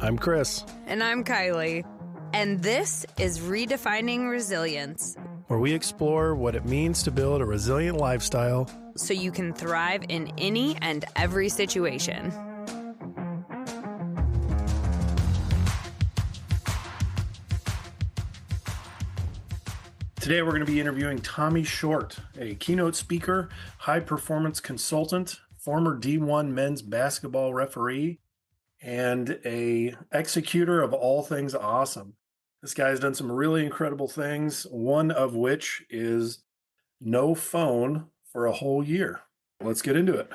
I'm Chris. And I'm Kylie. And this is Redefining Resilience, where we explore what it means to build a resilient lifestyle so you can thrive in any and every situation. Today, we're going to be interviewing Tommy Short, a keynote speaker, high-performance consultant, former D1 men's basketball referee, and a executor of all things awesome. This guy's done some really incredible things, one of which is no phone for a whole year. Let's get into it.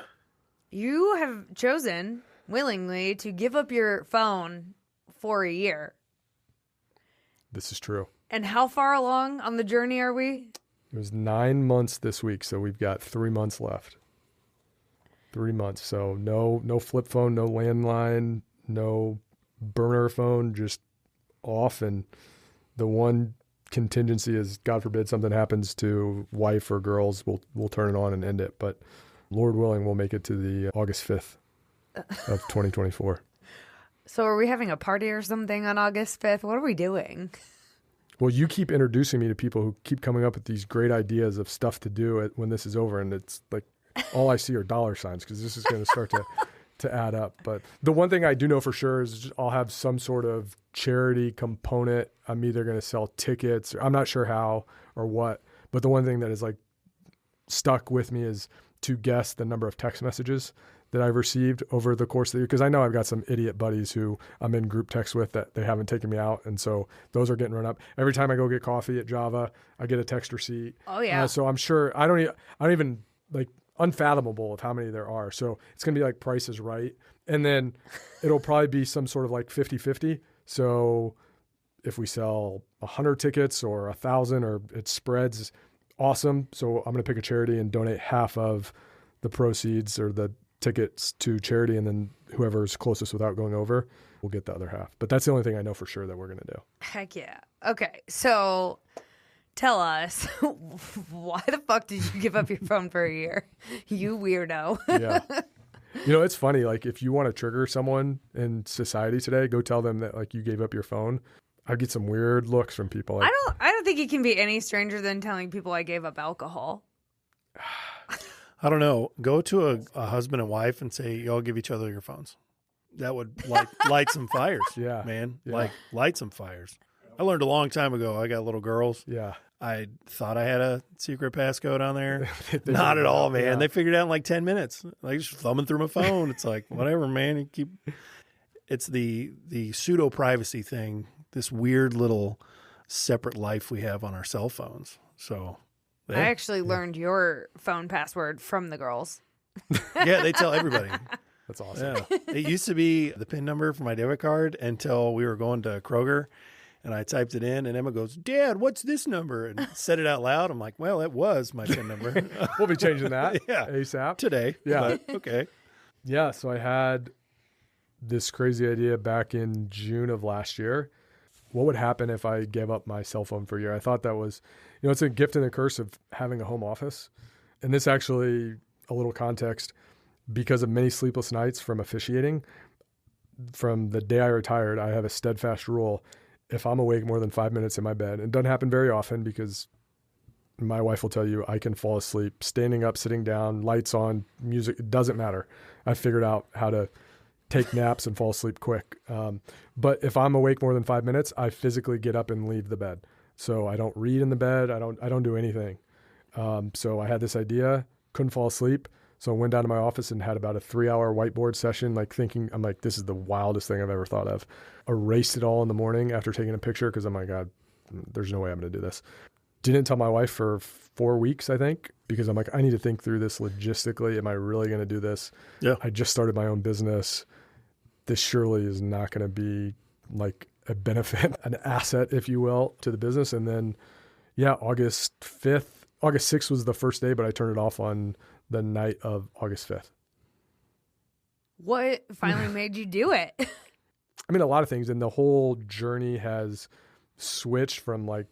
You have chosen willingly to give up your phone for a year. This is true. And how far along on the journey are we? It was 9 months this week, so we've got 3 months left. 3 months. So no flip phone, no landline, no burner phone, just off. And the one contingency is, God forbid something happens to wife or girls, we'll turn it on and end it. But Lord willing, we'll make it to the August 5th of 2024. So are we having a party or something on August 5th? What are we doing? Well, you keep introducing me to people who keep coming up with these great ideas of stuff to do when this is over. And it's like all I see are dollar signs because this is going to start to add up. But the one thing I do know for sure is I'll have some sort of charity component. I'm either going to sell tickets. I'm not sure how or what. But the one thing that is like stuck with me is to guess the number of text messages that I've received over the course of the year. Because I know I've got some idiot buddies who I'm in group text with that they haven't taken me out. And so those are getting run up. Every time I go get coffee at Java, I get a text receipt. Oh, yeah. So I'm sure I don't even like unfathomable of how many there are. So it's going to be like Price is Right. And then it'll probably be some sort of like 50-50. So if we sell 100 tickets or 1,000 or it spreads, awesome. So I'm going to pick a charity and donate half of the proceeds or the tickets to charity, and then whoever's closest without going over will get the other half. But that's the only thing I know for sure that we're going to do. Heck yeah. Okay, so tell us, why the fuck did you give up your phone for a year? You weirdo. Yeah. You know, it's funny. Like, if you want to trigger someone in society today, go tell them that like you gave up your phone. I get some weird looks from people. Like, I don't think it can be any stranger than telling people I gave up alcohol. I don't know. Go to a husband and wife and say, y'all give each other your phones. That would light some fires. Yeah, man. Yeah. Like light some fires. I learned a long time ago. I got little girls. Yeah. I thought I had a secret passcode on there. Not at all, man. Yeah. They figured it out in like 10 minutes. Like just thumbing through my phone. It's like, whatever, man. It's the pseudo privacy thing. This weird little separate life we have on our cell phones. So. I actually learned your phone password from the girls. Yeah, they tell everybody. That's awesome. Yeah. It used to be the PIN number for my debit card until we were going to Kroger, and I typed it in, and Emma goes, "Dad, what's this number?" And said it out loud. I'm like, well, it was my PIN number. We'll be changing that ASAP. today. Yeah. But, okay. Yeah, so I had this crazy idea back in June of last year. What would happen if I gave up my cell phone for a year? I thought that was, it's a gift and a curse of having a home office. And this actually, a little context, because of many sleepless nights from officiating, from the day I retired, I have a steadfast rule. If I'm awake more than 5 minutes in my bed, it doesn't happen very often because my wife will tell you I can fall asleep standing up, sitting down, lights on, music, it doesn't matter. I figured out how to take naps and fall asleep quick. But if I'm awake more than 5 minutes, I physically get up and leave the bed. So I don't read in the bed. I don't do anything. So I had this idea, couldn't fall asleep. So I went down to my office and had about a 3-hour whiteboard session, like thinking, I'm like, this is the wildest thing I've ever thought of. Erased it all in the morning after taking a picture because I'm like, God, there's no way I'm going to do this. Didn't tell my wife for 4 weeks, I think, because I'm like, I need to think through this logistically. Am I really going to do this? Yeah. I just started my own business. This surely is not going to be like a benefit, an asset, if you will, to the business. And then, August 6th was the first day, but I turned it off on the night of August 5th. What finally made you do it? I mean, a lot of things. And the whole journey has switched from like,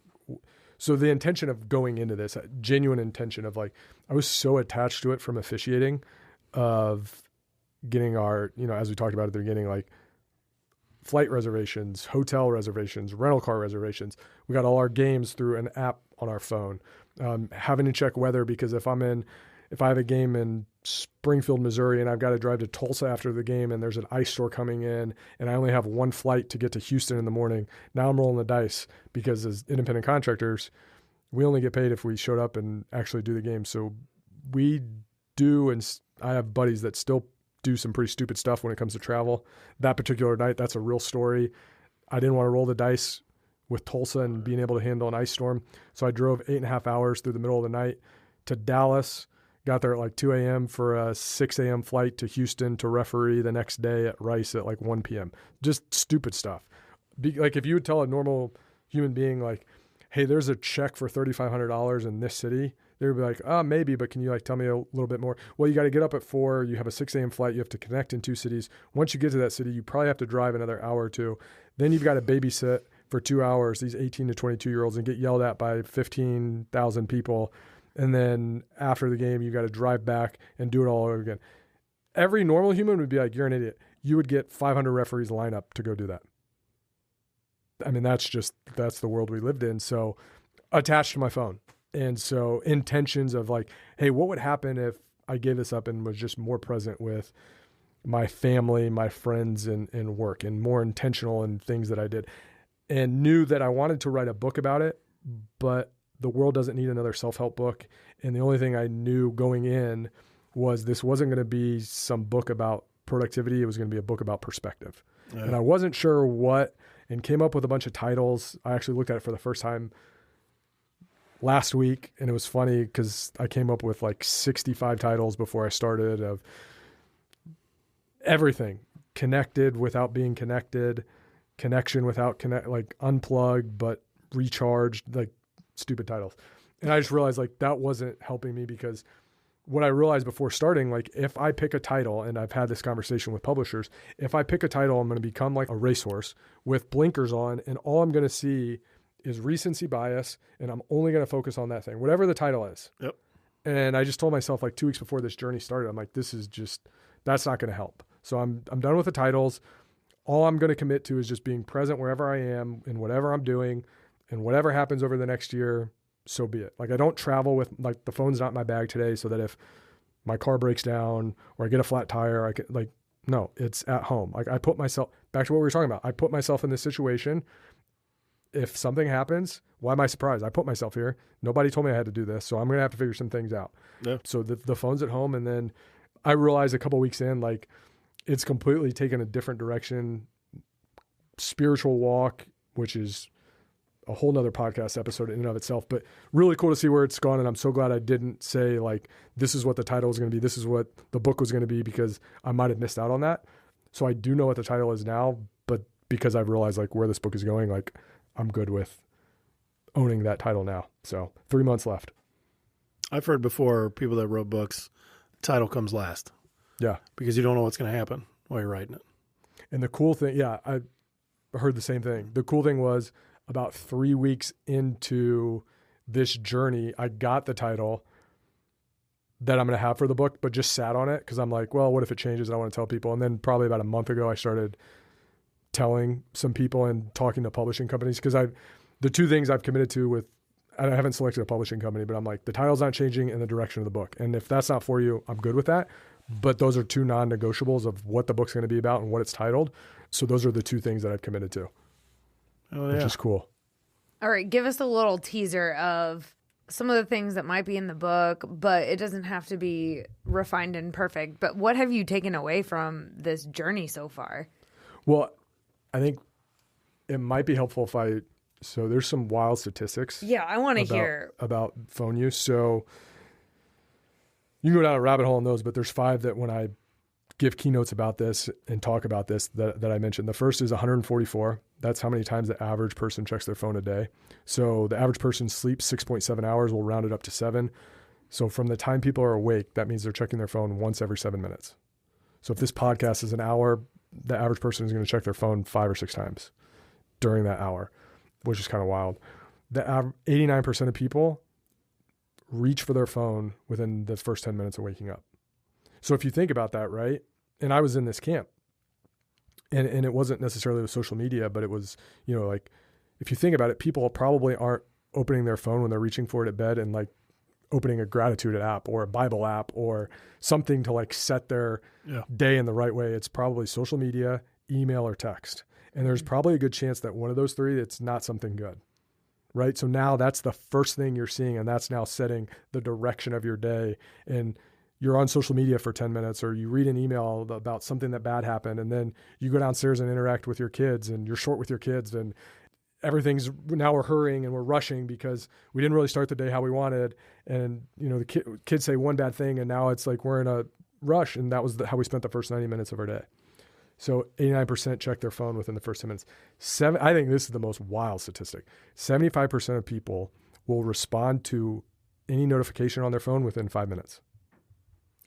so the intention of going into this, genuine intention of like, I was so attached to it from officiating, of getting our, as we talked about at the beginning, like flight reservations, hotel reservations, rental car reservations. We got all our games through an app on our phone. Having to check weather because if I have a game in Springfield, Missouri, and I've got to drive to Tulsa after the game and there's an ice store coming in and I only have one flight to get to Houston in the morning, now I'm rolling the dice because as independent contractors, we only get paid if we showed up and actually do the game. So we do, and I have buddies that still do some pretty stupid stuff when it comes to travel. That particular night, that's a real story. I didn't want to roll the dice with Tulsa and being able to handle an ice storm. So I drove 8.5 hours through the middle of the night to Dallas, got there at like 2 a.m. for a 6 a.m. flight to Houston to referee the next day at Rice at like 1 p.m. Just stupid stuff. Like if you would tell a normal human being like, hey, there's a check for $3,500 in this city, they would be like, oh, maybe, but can you like tell me a little bit more? Well, you got to get up at 4, you have a 6 a.m. flight, you have to connect in 2 cities. Once you get to that city, you probably have to drive another hour or 2. Then you've got to babysit for 2 hours, these 18 to 22-year-olds, and get yelled at by 15,000 people. And then after the game, you got to drive back and do it all over again. Every normal human would be like, you're an idiot. You would get 500 referees lined up to go do that. I mean, that's the world we lived in. So attached to my phone. And so intentions of like, hey, what would happen if I gave this up and was just more present with my family, my friends, and work, and more intentional in things that I did, and knew that I wanted to write a book about it, but the world doesn't need another self-help book. And the only thing I knew going in was this wasn't going to be some book about productivity. It was going to be a book about perspective. Yeah. And I wasn't sure what, and came up with a bunch of titles. I actually looked at it for the first time last week, and it was funny because I came up with like 65 titles before I started of everything: connected without being connected, connection without like unplugged but recharged, like stupid titles. And I just realized like that wasn't helping me, because what I realized before starting, like if I pick a title, and I've had this conversation with publishers, if I pick a title, I'm going to become like a racehorse with blinkers on, and all I'm going to see is recency bias, and I'm only going to focus on that thing, whatever the title is. Yep. And I just told myself like 2 weeks before this journey started, I'm like, that's not going to help. So I'm done with the titles. All I'm going to commit to is just being present wherever I am and whatever I'm doing, and whatever happens over the next year, so be it. Like I don't travel with, like, the phone's not in my bag today, so that if my car breaks down or I get a flat tire, I can, like, no, it's at home. Like I put myself, back to what we were talking about, I put myself in this situation. If something happens, why am I surprised? I put myself here. Nobody told me I had to do this, so I'm going to have to figure some things out. Yeah. So the phone's at home, and then I realized a couple weeks in, like, it's completely taken a different direction. Spiritual walk, which is a whole nother podcast episode in and of itself, but really cool to see where it's gone. And I'm so glad I didn't say like, this is what the title was going to be, this is what the book was going to be, because I might've missed out on that. So I do know what the title is now, but because I've realized like where this book is going, like I'm good with owning that title now. So 3 months left. I've heard before people that wrote books, the title comes last. Yeah. Because you don't know what's going to happen while you're writing it. And the cool thing, yeah, I heard the same thing. The cool thing was, about 3 weeks into this journey, I got the title that I'm going to have for the book, but just sat on it because I'm like, well, what if it changes? I want to tell people. And then probably about a month ago, I started telling some people and talking to publishing companies, because the 2 things I've committed to with, I haven't selected a publishing company, but I'm like, the title's not changing and the direction of the book. And if that's not for you, I'm good with that. But those are 2 non-negotiables of what the book's going to be about and what it's titled. So those are the 2 things that I've committed to. Oh, yeah. Which is cool. All right, give us a little teaser of some of the things that might be in the book, but it doesn't have to be refined and perfect. But what have you taken away from this journey so far? Well, I think it might be helpful if so there's some wild statistics. Yeah, I want to hear about phone use. So you can go down a rabbit hole on those, but there's 5 that when I give keynotes about this and talk about this that I mentioned. The first is 144. That's how many times the average person checks their phone a day. So the average person sleeps 6.7 hours. We'll round it up to 7. So from the time people are awake, that means they're checking their phone once every 7 minutes. So if this podcast is an hour, the average person is going to check their phone 5 or 6 times during that hour, which is kind of wild. The 89% of people reach for their phone within the first 10 minutes of waking up. So if you think about that, right? And I was in this camp. And it wasn't necessarily with social media, but it was, like if you think about it, people probably aren't opening their phone when they're reaching for it at bed and like opening a gratitude app or a Bible app or something to like set their day in the right way. It's probably social media, email, or text. And there's probably a good chance that one of those three, it's not something good, right? So now that's the first thing you're seeing, and that's now setting the direction of your day. And you're on social media for 10 minutes, or you read an email about something that bad happened, and then you go downstairs and interact with your kids, and you're short with your kids, and now we're hurrying and we're rushing because we didn't really start the day how we wanted. And, the kids say one bad thing, and now it's like we're in a rush, and that was how we spent the first 90 minutes of our day. So 89% check their phone within the first 10 minutes. I think this is the most wild statistic. 75% of people will respond to any notification on their phone within 5 minutes.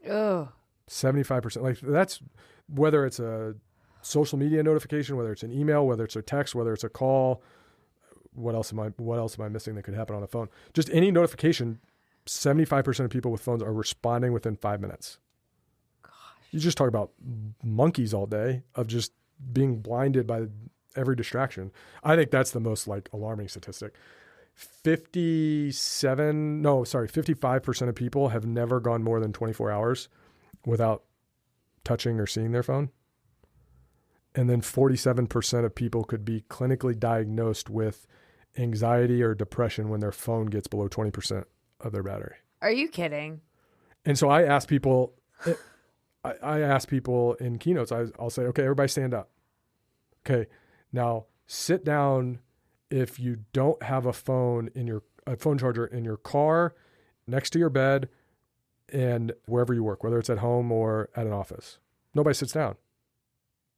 Oh, 75%. Like that's whether it's a social media notification, whether it's an email, whether it's a text, whether it's a call. What else am I missing that could happen on a phone? Just any notification. 75% of people with phones are responding within 5 minutes. You just talk about monkeys all day of just being blinded by every distraction. I think that's the most like alarming statistic. 55% of people have never gone more than 24 hours without touching or seeing their phone. And then 47% of people could be clinically diagnosed with anxiety or depression when their phone gets below 20% of their battery. Are you kidding? And so I ask people, in keynotes, I'll say, okay, everybody stand up. Okay, now sit down if you don't have a phone charger in your car, next to your bed, and wherever you work, whether it's at home or at an office. Nobody sits down.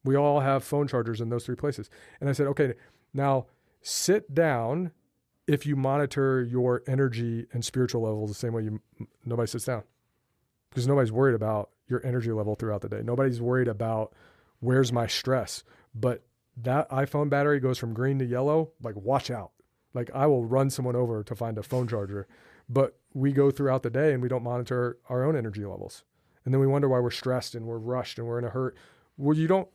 We all have phone chargers in those three places. And I said, okay, now sit down if you monitor your energy and spiritual levels the same way nobody sits down. Because nobody's worried about your energy level throughout the day. Nobody's worried about where's my stress. But that iPhone battery goes from green to yellow, like watch out. Like I will run someone over to find a phone charger. But we go throughout the day and we don't monitor our own energy levels. And then we wonder why we're stressed and we're rushed and we're in a hurry. Well, you don't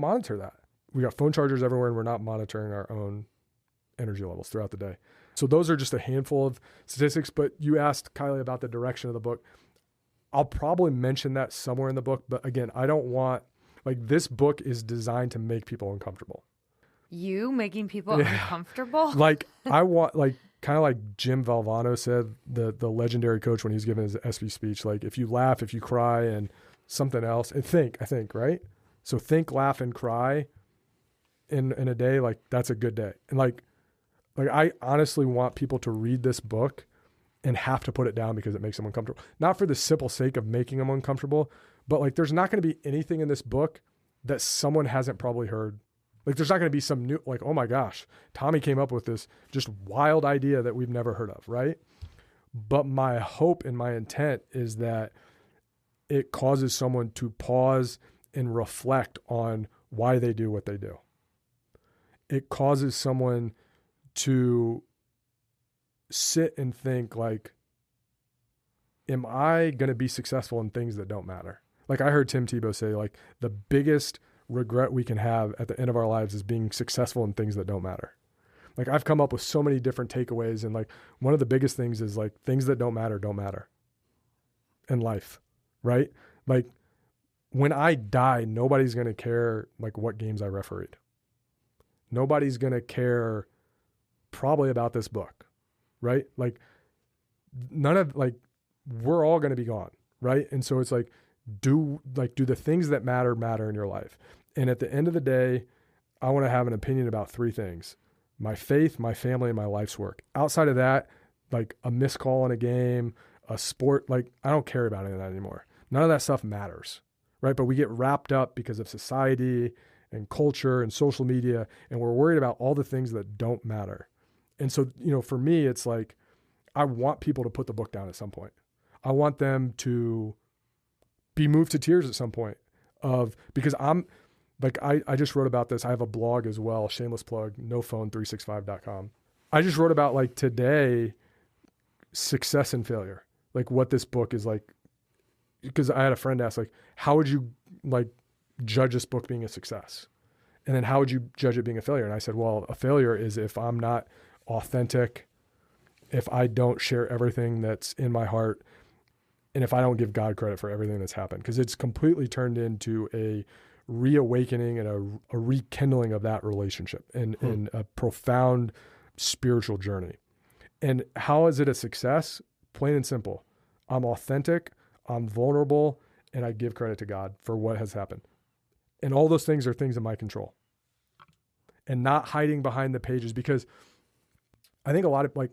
monitor that. We got phone chargers everywhere and we're not monitoring our own energy levels throughout the day. So those are just a handful of statistics. But you asked Kylie about the direction of the book. I'll probably mention that somewhere in the book. But again, I don't want, this book is designed to make people uncomfortable. You making people uncomfortable? I want, kind of like Jim Valvano said, the legendary coach when he was giving his SB speech, if you laugh, if you cry, and something else, and I think, right? So think, laugh, and cry in a day, that's a good day. And I honestly want people to read this book and have to put it down because it makes them uncomfortable. Not for the simple sake of making them uncomfortable, but there's not going to be anything in this book that someone hasn't probably heard. There's not going to be some new, oh my gosh, Tommy came up with this just wild idea that we've never heard of, right? But my hope and my intent is that it causes someone to pause and reflect on why they do what they do. It causes someone to sit and think am I going to be successful in things that don't matter? I heard Tim Tebow say, the biggest regret we can have at the end of our lives is being successful in things that don't matter. I've come up with so many different takeaways, and one of the biggest things is things that don't matter in life, right? When I die, nobody's going to care what games I refereed. Nobody's going to care probably about this book, right? We're all going to be gone, right? And so it's do the things that matter in your life. And at the end of the day, I want to have an opinion about three things: my faith, my family, and my life's work. Outside of that, a missed call in a game, a sport, I don't care about any of that anymore. None of that stuff matters, right? But we get wrapped up because of society and culture and social media, and we're worried about all the things that don't matter. And so, for me, it's I want people to put the book down at some point. I want them to be moved to tears at some point because I'm I just wrote about this. I have a blog as well, shameless plug, nophone365.com. I just wrote about today, success and failure, what this book is because I had a friend ask how would you judge this book being a success? And then how would you judge it being a failure? And I said, well, a failure is if I'm not authentic, if I don't share everything that's in my heart, and if I don't give God credit for everything that's happened, because it's completely turned into a reawakening and a rekindling of that relationship and a profound spiritual journey. And how is it a success? Plain and simple. I'm authentic, I'm vulnerable, and I give credit to God for what has happened. And all those things are things in my control. And not hiding behind the pages, because I think a lot of, like,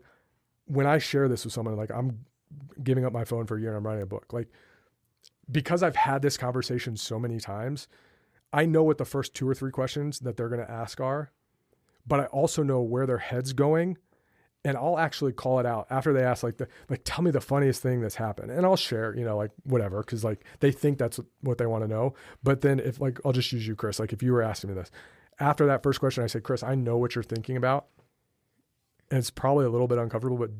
when I share this with someone, like, I'm giving up my phone for a year and I'm writing a book, like, because I've had this conversation so many times, I know what the first 2 or 3 questions that they're going to ask are, but I also know where their head's going, and I'll actually call it out after they ask, like, tell me the funniest thing that's happened. And I'll share, like, whatever, because, like, they think that's what they want to know. But then if, like, I'll just use you, Chris, like, if you were asking me this, after that first question, I say, Chris, I know what you're thinking about, and it's probably a little bit uncomfortable, but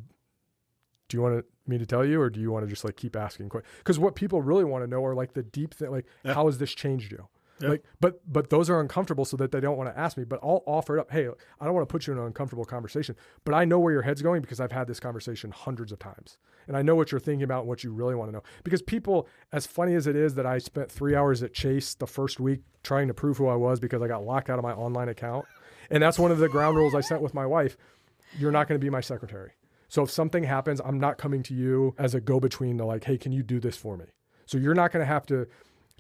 do you want me to tell you, or do you want to just, like, keep asking questions? Because what people really want to know are, like, the deep thing, like, how has this changed you? Yeah. Like, but those are uncomfortable, so that they don't want to ask me, but I'll offer it up. Hey, I don't want to put you in an uncomfortable conversation, but I know where your head's going, because I've had this conversation hundreds of times, and I know what you're thinking about and what you really want to know. Because people, as funny as it is that I spent 3 hours at Chase the first week trying to prove who I was because I got locked out of my online account. And that's one of the ground rules I set with my wife. You're not going to be my secretary. So if something happens, I'm not coming to you as a go-between to, like, hey, can you do this for me? So you're not going to have to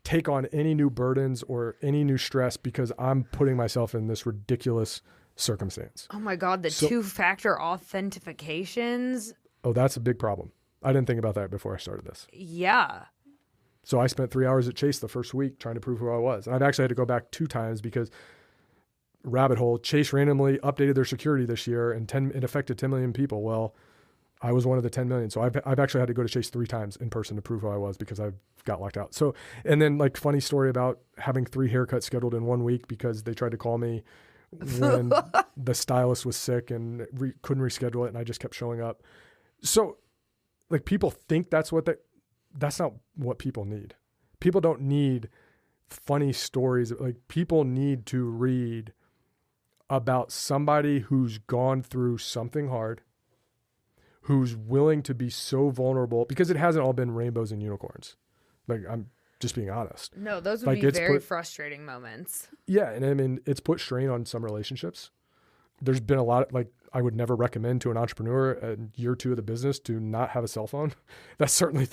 take on any new burdens or any new stress, because I'm putting myself in this ridiculous circumstance. Oh my God, the 2-factor authentications. Oh, that's a big problem. I didn't think about that before I started this. Yeah. So I spent 3 hours at Chase the first week trying to prove who I was. And I've actually had to go back 2 times because rabbit hole, Chase randomly updated their security this year and it affected 10 million people. Well, I was one of the 10 million. So I've actually had to go to Chase 3 times in person to prove who I was, because I got locked out. So, and then, like, funny story about having 3 haircuts scheduled in 1 week because they tried to call me when the stylist was sick and couldn't reschedule it. And I just kept showing up. So, like, people think that's not what people need. People don't need funny stories. Like, people need to read about somebody who's gone through something hard, who's willing to be so vulnerable, because it hasn't all been rainbows and unicorns. Like, I'm just being honest. No, those would be very frustrating moments. Yeah. And I mean, it's put strain on some relationships. There's been a lot of, like, I would never recommend to an entrepreneur in year 2 of the business to not have a cell phone. That certainly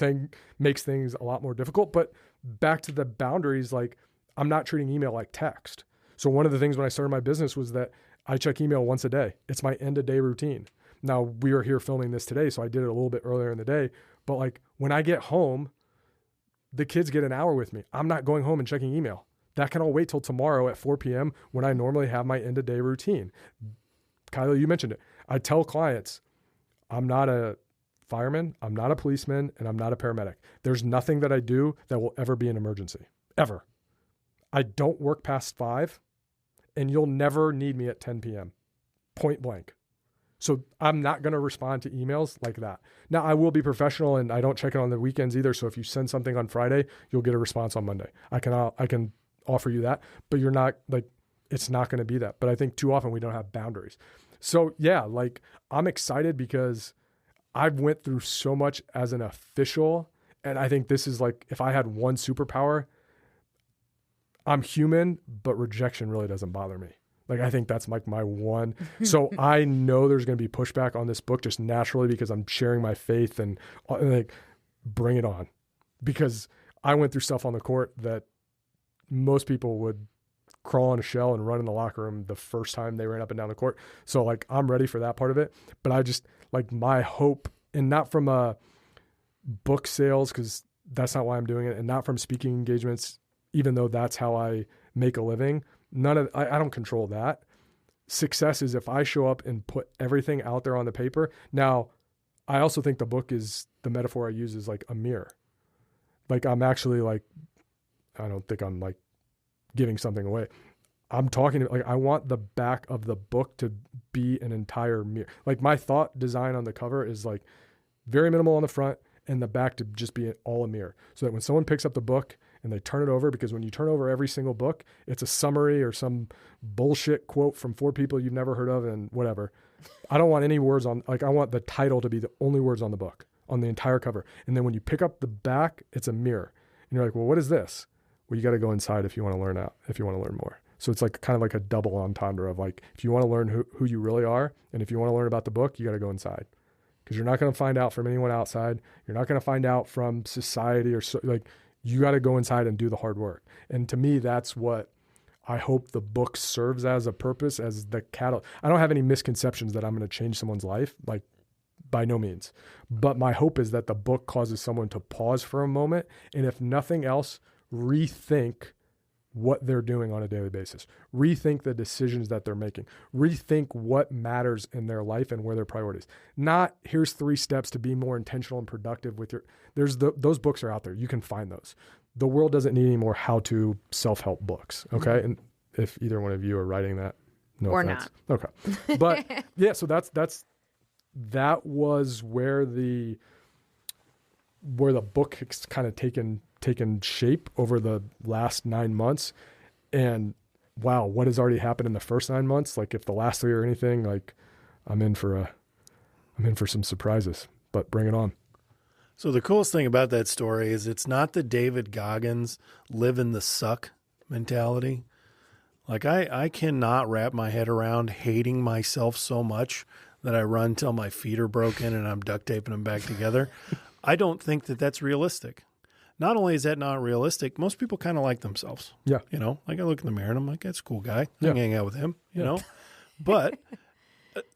makes things a lot more difficult. But back to the boundaries, like, I'm not treating email like text. So one of the things when I started my business was that I check email once a day. It's my end of day routine. Now, we are here filming this today, so I did it a little bit earlier in the day. But, like, when I get home, the kids get an hour with me. I'm not going home and checking email. That can all wait till tomorrow at 4 p.m. when I normally have my end of day routine. Kylie, you mentioned it. I tell clients, I'm not a fireman, I'm not a policeman, and I'm not a paramedic. There's nothing that I do that will ever be an emergency, ever. I don't work past 5, and you'll never need me at 10 p.m., point blank. So I'm not going to respond to emails like that. Now, I will be professional, and I don't check it on the weekends either. So if you send something on Friday, you'll get a response on Monday. I can offer you that, but you're not, like, it's not going to be that. But I think too often we don't have boundaries. So yeah, like, I'm excited because I've went through so much as an official. And I think this is, like, if I had one superpower, I'm human, but rejection really doesn't bother me. Like, I think that's, like, my one. So I know there's going to be pushback on this book just naturally because I'm sharing my faith and, like, bring it on. Because I went through stuff on the court that most people would crawl in a shell and run in the locker room the first time they ran up and down the court. So, like, I'm ready for that part of it. But I just, like, my hope, and not from book sales, because that's not why I'm doing it, and not from speaking engagements, even though that's how I make a living. I don't control that. Success is if I show up and put everything out there on the paper. Now, I also think the book is, the metaphor I use is like a mirror. Like, I'm actually, like, I don't think I'm, like, giving something away. I'm talking, like, I want the back of the book to be an entire mirror. Like, my thought design on the cover is, like, very minimal on the front, and the back to just be all a mirror. So that when someone picks up the book and they turn it over, because when you turn over every single book, it's a summary or some bullshit quote from 4 people you've never heard of and whatever. I don't want any words on, like, I want the title to be the only words on the book, on the entire cover. And then when you pick up the back, it's a mirror. And you're like, well, what is this? Well, you got to go inside if you want to learn if you want to learn more. So it's like kind of like a double entendre of like, if you want to learn who you really are, and if you want to learn about the book, you got to go inside, because you're not going to find out from anyone outside. You're not going to find out from society or so, like, you got to go inside and do the hard work. And to me, that's what I hope the book serves as a purpose, as the catalyst. I don't have any misconceptions that I'm going to change someone's life, like, by no means. But my hope is that the book causes someone to pause for a moment, and if nothing else, rethink what they're doing on a daily basis, rethink the decisions that they're making, rethink what matters in their life and where their priorities. Not, here's 3 steps to be more intentional and productive with your, those books are out there. You can find those. The world doesn't need any more how-to self-help books. Okay. Mm-hmm. And if either one of you are writing that, no or offense. not. Okay. But yeah, so that was where the book has kind of taken shape over the last 9 months. And wow, what has already happened in the first 9 months? Like, if the last 3 are anything, like, I'm in for some surprises, but bring it on. So the coolest thing about that story is it's not the David Goggins live in the suck mentality. Like, I cannot wrap my head around hating myself so much that I run till my feet are broken and I'm duct taping them back together. I don't think that that's realistic. Not only is that not realistic, most people kind of like themselves. Yeah. You know, like, I look in the mirror and I'm like, that's a cool guy. I Yeah. can hang out with him, you know. But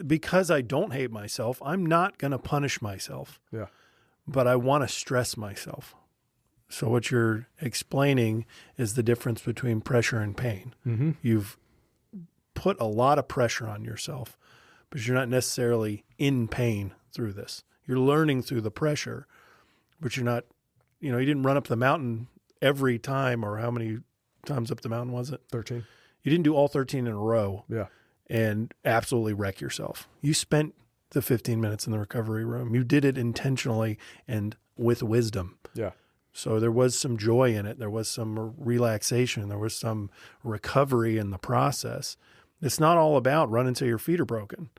because I don't hate myself, I'm not going to punish myself. Yeah. But I want to stress myself. So what you're explaining is the difference between pressure and pain. Mm-hmm. You've put a lot of pressure on yourself, but you're not necessarily in pain through this. You're learning through the pressure, but you're not, you didn't run up the mountain every time, or how many times up the mountain was it? 13. You didn't do all 13 in a row. Yeah. And absolutely wreck yourself. You spent the 15 minutes in the recovery room. You did it intentionally and with wisdom. Yeah. So there was some joy in it. There was some relaxation. There was some recovery in the process. It's not all about run until your feet are broken.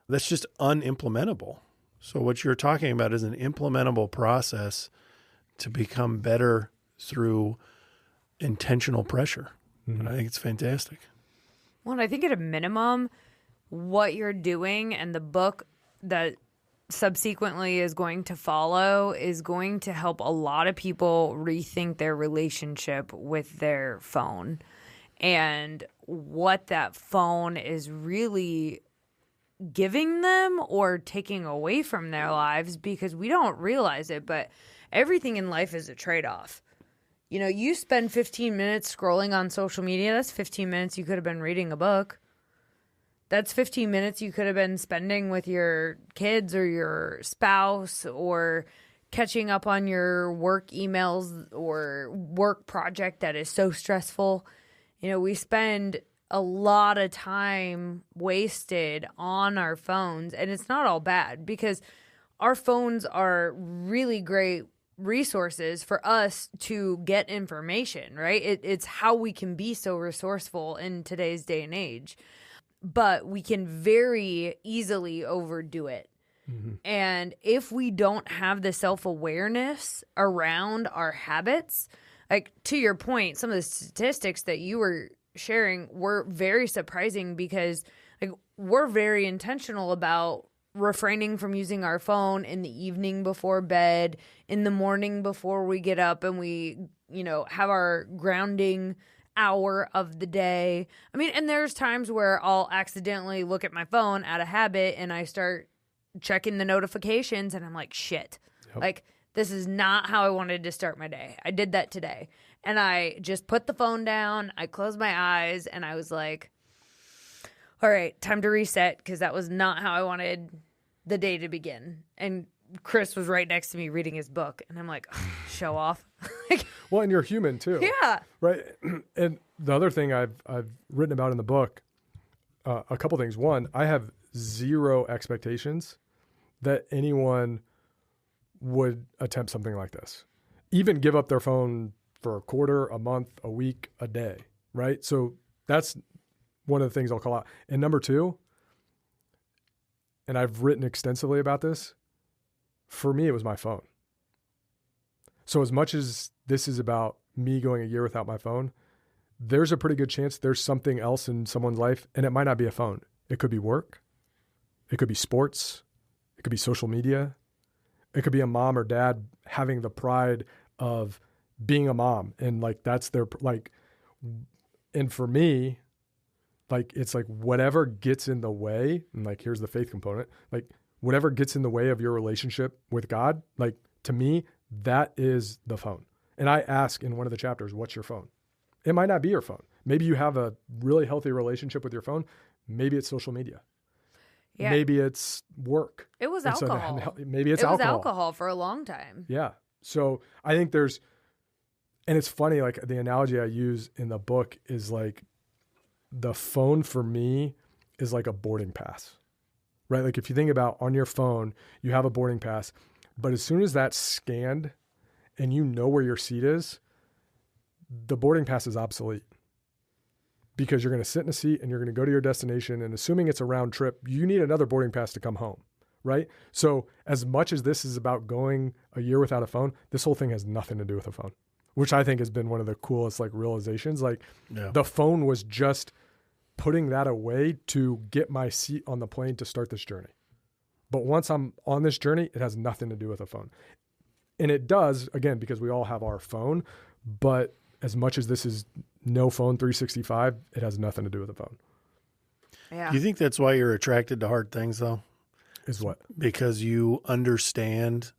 That's just unimplementable. So what you're talking about is an implementable process to become better through intentional pressure. Mm-hmm. And I think it's fantastic. Well, and I think at a minimum, what you're doing and the book that subsequently is going to follow is going to help a lot of people rethink their relationship with their phone and what that phone is really giving them or taking away from their lives, because we don't realize it, but everything in life is a trade-off. You spend 15 minutes scrolling on social media, that's 15 minutes you could have been reading a book. That's 15 minutes you could have been spending with your kids or your spouse, or catching up on your work emails or work project that is so stressful. We spend a lot of time wasted on our phones, and it's not all bad, because our phones are really great resources for us to get information, right? It's how we can be so resourceful in today's day and age. But we can very easily overdo it. Mm-hmm. And if we don't have the self-awareness around our habits, like, to your point, some of the statistics that you were sharing were very surprising, because, like, we're very intentional about refraining from using our phone in the evening before bed, in the morning before we get up and we, have our grounding hour of the day. I mean, and there's times where I'll accidentally look at my phone out of habit and I start checking the notifications and I'm like, shit, like, this is not how I wanted to start my day. I did that today. And I just put the phone down. I closed my eyes and I was like, all right, time to reset, because that was not how I wanted the day to begin. And Chris was right next to me reading his book. And I'm like, show off. Well, and you're human too. Yeah. Right. And the other thing I've written about in the book, a couple things. One, I have zero expectations that anyone would attempt something like this. Even give up their phone for a quarter, a month, a week, a day, right? So that's one of the things I'll call out. And number two, and I've written extensively about this, for me, it was my phone. So as much as this is about me going a year without my phone, there's a pretty good chance there's something else in someone's life, and it might not be a phone. It could be work. It could be sports. It could be social media. It could be a mom or dad having the pride of being a mom. And like, that's their, like, and for me, like, it's like whatever gets in the way, and like, here's the faith component, like whatever gets in the way of your relationship with God, like to me, that is the phone. And I ask in one of the chapters, what's your phone? It might not be your phone. Maybe you have a really healthy relationship with your phone. Maybe it's social media. Yeah. Maybe it's work. It was alcohol. So maybe it's alcohol. It was alcohol for a long time. Yeah. So I think there's, and it's funny, like the analogy I use in the book is like the phone for me is like a boarding pass, right? Like if you think about on your phone, you have a boarding pass, but as soon as that's scanned and you know where your seat is, the boarding pass is obsolete because you're going to sit in a seat and you're going to go to your destination. And assuming it's a round trip, you need another boarding pass to come home, right? So as much as this is about going a year without a phone, this whole thing has nothing to do with a phone, which I think has been one of the coolest like realizations. Like the phone was just putting that away to get my seat on the plane to start this journey. But once I'm on this journey, it has nothing to do with a phone. And it does, again, because we all have our phone, but as much as this is no phone 365, it has nothing to do with a phone. Yeah. Do you think that's why you're attracted to hard things, though? Is what? Because you understand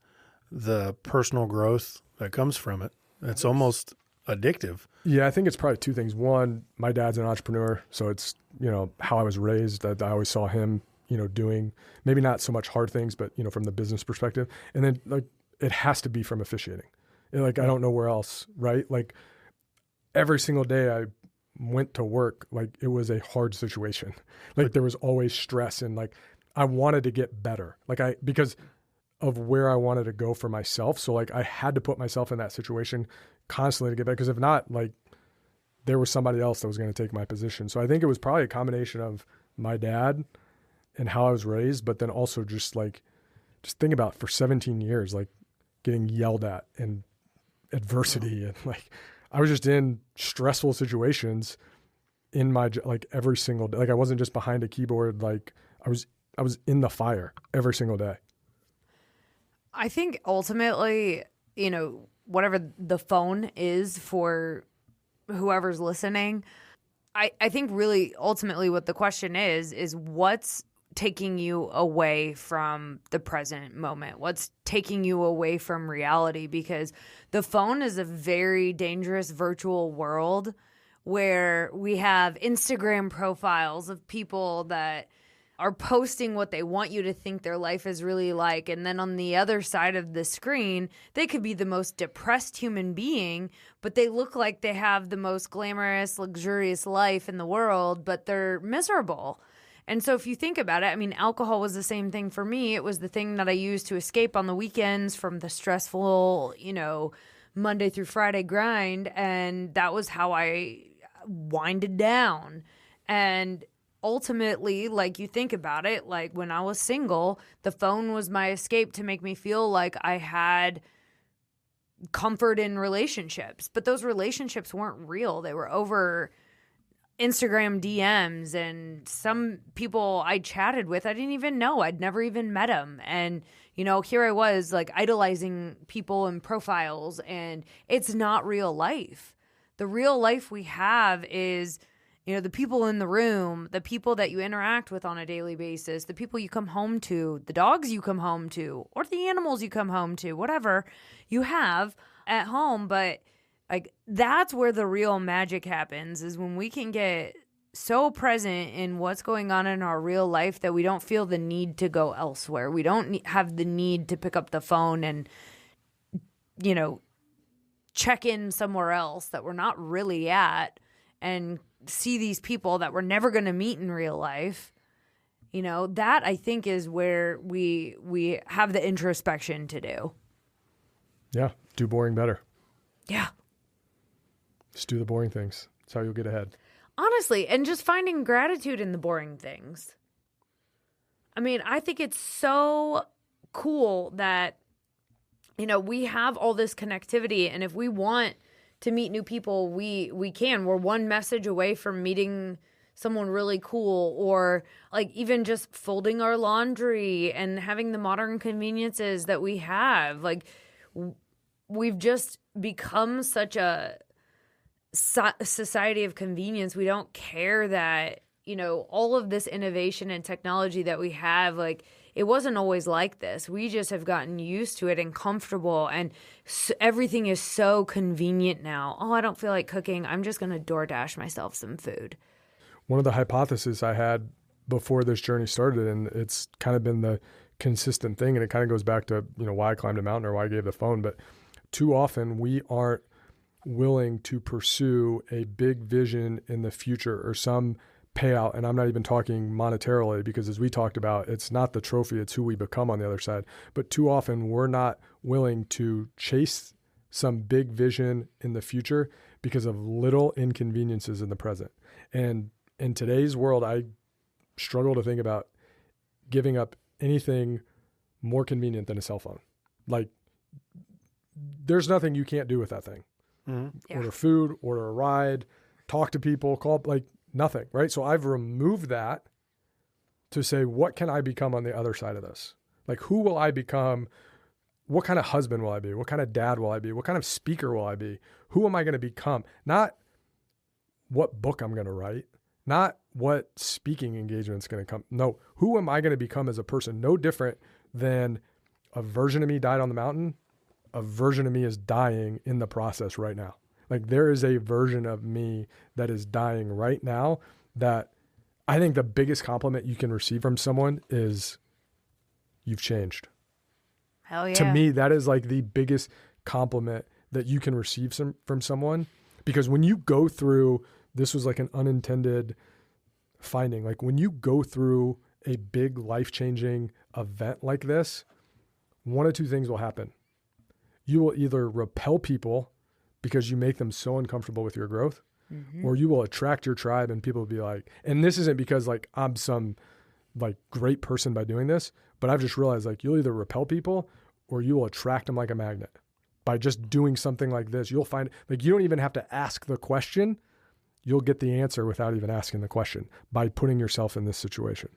the personal growth that comes from it. It's almost addictive. Yeah, I think it's probably two things. One, my dad's an entrepreneur, so it's, you know, how I was raised. I always saw him, you know, doing maybe not so much hard things, but, you know, from the business perspective. And then like it has to be from officiating. And, like I don't know where else, right? Like every single day I went to work, like it was a hard situation. Like there was always stress and like I wanted to get better. Like because of where I wanted to go for myself. So like I had to put myself in that situation constantly to get better. Because if not, like there was somebody else that was going to take my position. So I think it was probably a combination of my dad and how I was raised, but then also just think about for 17 years, like getting yelled at and adversity and like, I was just in stressful situations in my, like every single day. Like I wasn't just behind a keyboard. Like I was in the fire every single day. I think ultimately, you know, whatever the phone is for whoever's listening, I think really ultimately what the question is what's taking you away from the present moment? What's taking you away from reality? Because the phone is a very dangerous virtual world where we have Instagram profiles of people that are posting what they want you to think their life is really like. And then on the other side of the screen, they could be the most depressed human being, but they look like they have the most glamorous, luxurious life in the world, but they're miserable. And so if you think about it, I mean, alcohol was the same thing for me. It was the thing that I used to escape on the weekends from the stressful, you know, Monday through Friday grind. And that was how I winded down. And ultimately, like you think about it, like when I was single, the phone was my escape to make me feel like I had comfort in relationships. But those relationships weren't real. They were over Instagram DMs, and some people I chatted with, I didn't even know. I'd never even met them. And, you know, here I was like idolizing people and profiles, and it's not real life. The real life we have is, you know, the people in the room, the people that you interact with on a daily basis, the people you come home to, the dogs you come home to, or the animals you come home to, whatever you have at home. But like that's where the real magic happens, is when we can get so present in what's going on in our real life that we don't feel the need to go elsewhere. We don't have the need to pick up the phone and, you know, check in somewhere else that we're not really at and see these people that we're never going to meet in real life. You know, that I think is where we have the introspection to do. Yeah. Do boring better. Yeah. Just do the boring things. That's how you'll get ahead. Honestly, and just finding gratitude in the boring things. I mean, I think it's so cool that, we have all this connectivity, and if we want to meet new people, we can. We're one message away from meeting someone really cool, or like even just folding our laundry and having the modern conveniences that we have. Like, we've just become such a society of convenience. We don't care that, all of this innovation and technology that we have, like, it wasn't always like this. We just have gotten used to it and comfortable, and everything is so convenient now. Oh, I don't feel like cooking. I'm just going to DoorDash myself some food. One of the hypotheses I had before this journey started, and it's kind of been the consistent thing, and it kind of goes back to, why I climbed a mountain or why I gave the phone, but too often we aren't willing to pursue a big vision in the future or some payout. And I'm not even talking monetarily, because as we talked about, it's not the trophy, it's who we become on the other side. But too often we're not willing to chase some big vision in the future because of little inconveniences in the present. And in today's world, I struggle to think about giving up anything more convenient than a cell phone. Like, there's nothing you can't do with that thing. Mm-hmm. Yeah. Order food, order a ride, talk to people, call, like nothing, right? So I've removed that to say, what can I become on the other side of this? Like, who will I become? What kind of husband will I be? What kind of dad will I be? What kind of speaker will I be? Who am I going to become? Not what book I'm going to write, not what speaking engagement's going to come. No, who am I going to become as a person? No different than a version of me died on the mountain. A version of me is dying in the process right now. Like, there is a version of me that is dying right now that I think the biggest compliment you can receive from someone is, you've changed. Hell yeah. To me, that is like the biggest compliment that you can receive from someone, because when you go through, this was like an unintended finding. Like, when you go through a big life-changing event like this, one of two things will happen. You will either repel people because you make them so uncomfortable with your growth, or you will attract your tribe, and people will be like, and this isn't because like I'm some like great person by doing this, but I've just realized like you'll either repel people or you will attract them like a magnet by just doing something like this. You'll find like you don't even have to ask the question. You'll get the answer without even asking the question by putting yourself in this situation.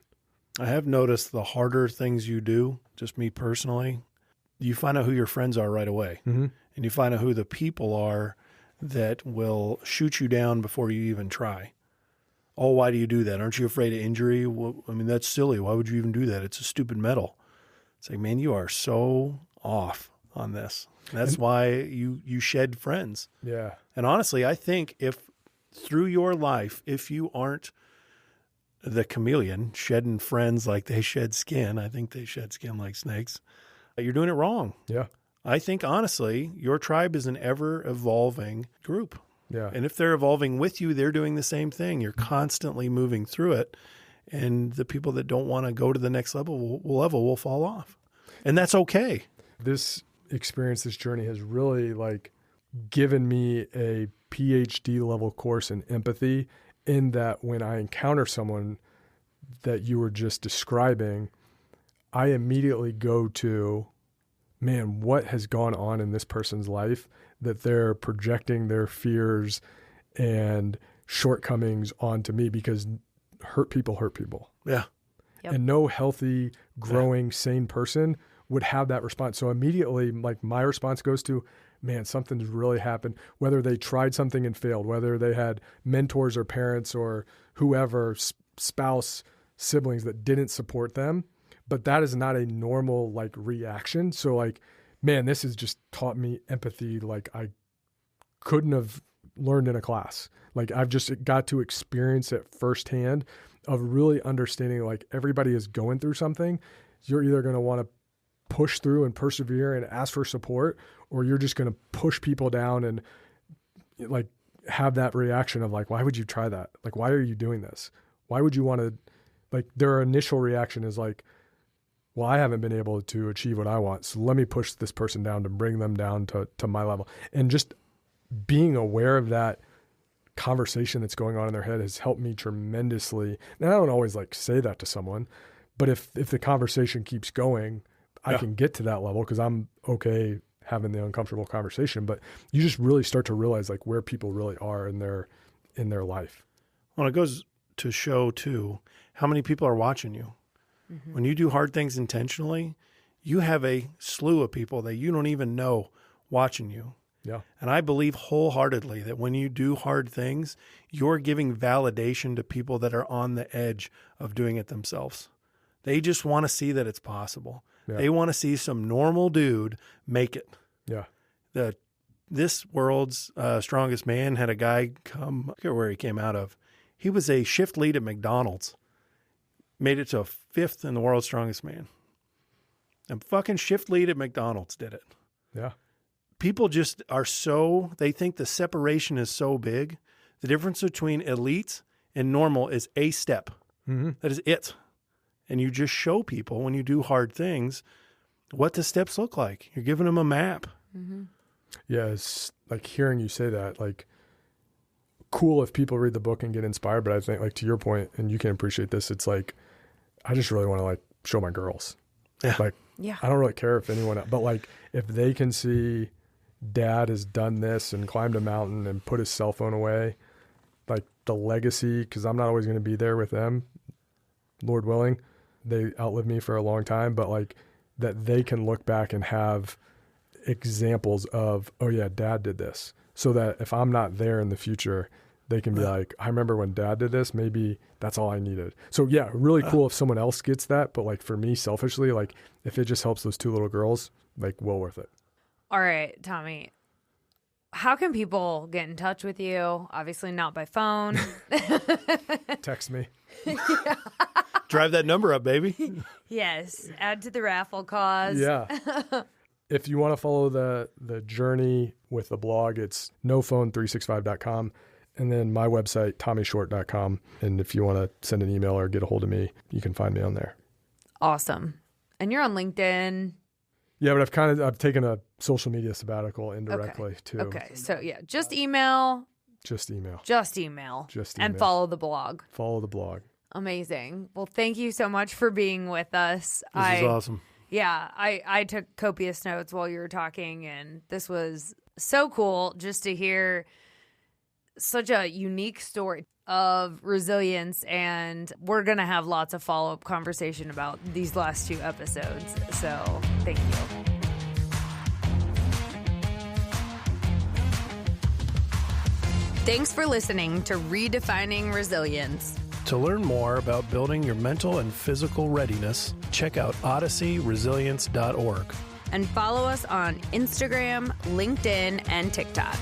I have noticed the harder things you do, just me personally, you find out who your friends are right away. Mm-hmm. And you find out who the people are that will shoot you down before you even try. Oh, why do you do that? Aren't you afraid of injury? Well, I mean, that's silly. Why would you even do that? It's a stupid medal. It's like, man, you are so off on this. That's why you shed friends. Yeah. And honestly, I think if through your life, if you aren't the chameleon shedding friends like they shed skin, I think they shed skin like snakes, you're doing it wrong. Yeah. I think, honestly, your tribe is an ever-evolving group. Yeah. And if they're evolving with you, they're doing the same thing. You're constantly moving through it. And the people that don't want to go to the next level will fall off. And that's okay. This experience, this journey has really like given me a PhD level course in empathy, in that when I encounter someone that you were just describing, I immediately go to, man, what has gone on in this person's life that they're projecting their fears and shortcomings onto me, because hurt people hurt people. Yeah. Yep. And no healthy, growing, sane person would have that response. So immediately, like, my response goes to, man, something's really happened. Whether they tried something and failed, whether they had mentors or parents or whoever, spouse, siblings that didn't support them. But that is not a normal like reaction. So like, man, this has just taught me empathy like I couldn't have learned in a class. Like, I've just got to experience it firsthand of really understanding like everybody is going through something. You're either going to want to push through and persevere and ask for support, or you're just going to push people down and like have that reaction of like, why would you try that? Like, why are you doing this? Why would you want to, like, their initial reaction is like, well, I haven't been able to achieve what I want, so let me push this person down to bring them down to my level. And just being aware of that conversation that's going on in their head has helped me tremendously. And I don't always like say that to someone, but if the conversation keeps going, I can get to that level because I'm okay having the uncomfortable conversation. But you just really start to realize like where people really are in their life. Well, it goes to show too how many people are watching you. Mm-hmm. When you do hard things intentionally, you have a slew of people that you don't even know watching you. Yeah. And I believe wholeheartedly that when you do hard things, you're giving validation to people that are on the edge of doing it themselves. They just want to see that it's possible. Yeah. They want to see some normal dude make it. Yeah. This world's strongest man had a guy come, I forget where he came out of. He was a shift lead at McDonald's. Made it to a 5th in the world's strongest man. And fucking shift lead at McDonald's did it. Yeah. People just are they think the separation is so big. The difference between elite and normal is a step. Mm-hmm. That is it. And you just show people when you do hard things what the steps look like. You're giving them a map. Mm-hmm. Yeah, it's like hearing you say that, like, cool if people read the book and get inspired. But I think, like, to your point, and you can appreciate this, it's like, I just really want to, like, show my girls. Yeah. Like, yeah. I don't really care if anyone else, but, like, if they can see dad has done this and climbed a mountain and put his cell phone away, like, the legacy, because I'm not always going to be there with them, Lord willing. They outlive me for a long time, but like that they can look back and have examples of, oh yeah, dad did this. So that if I'm not there in the future, they can be like, I remember when dad did this, maybe that's all I needed. So yeah, really cool if someone else gets that. But like for me selfishly, like if it just helps those 2 little girls, like well worth it. All right, Tommy. How can people get in touch with you? Obviously not by phone. Text me. Yeah. Drive that number up, baby. Yes. Add to the raffle cause. Yeah. If you want to follow the journey with the blog, it's nophone365.com. And then my website, tommyshort.com. And if you want to send an email or get a hold of me, you can find me on there. Awesome. And you're on LinkedIn. Yeah, but I've taken a social media sabbatical indirectly too. Okay. So yeah, just email. Just email. And follow the blog. Follow the blog. Amazing. Well, thank you so much for being with us. This is awesome. Yeah, I took copious notes while you were talking, and this was so cool just to hear such a unique story of resilience, and we're going to have lots of follow-up conversation about these last 2 episodes. So thank you. Thanks for listening to Redefining Resilience. To learn more about building your mental and physical readiness, check out odysseyresilience.org. And follow us on Instagram, LinkedIn, and TikTok.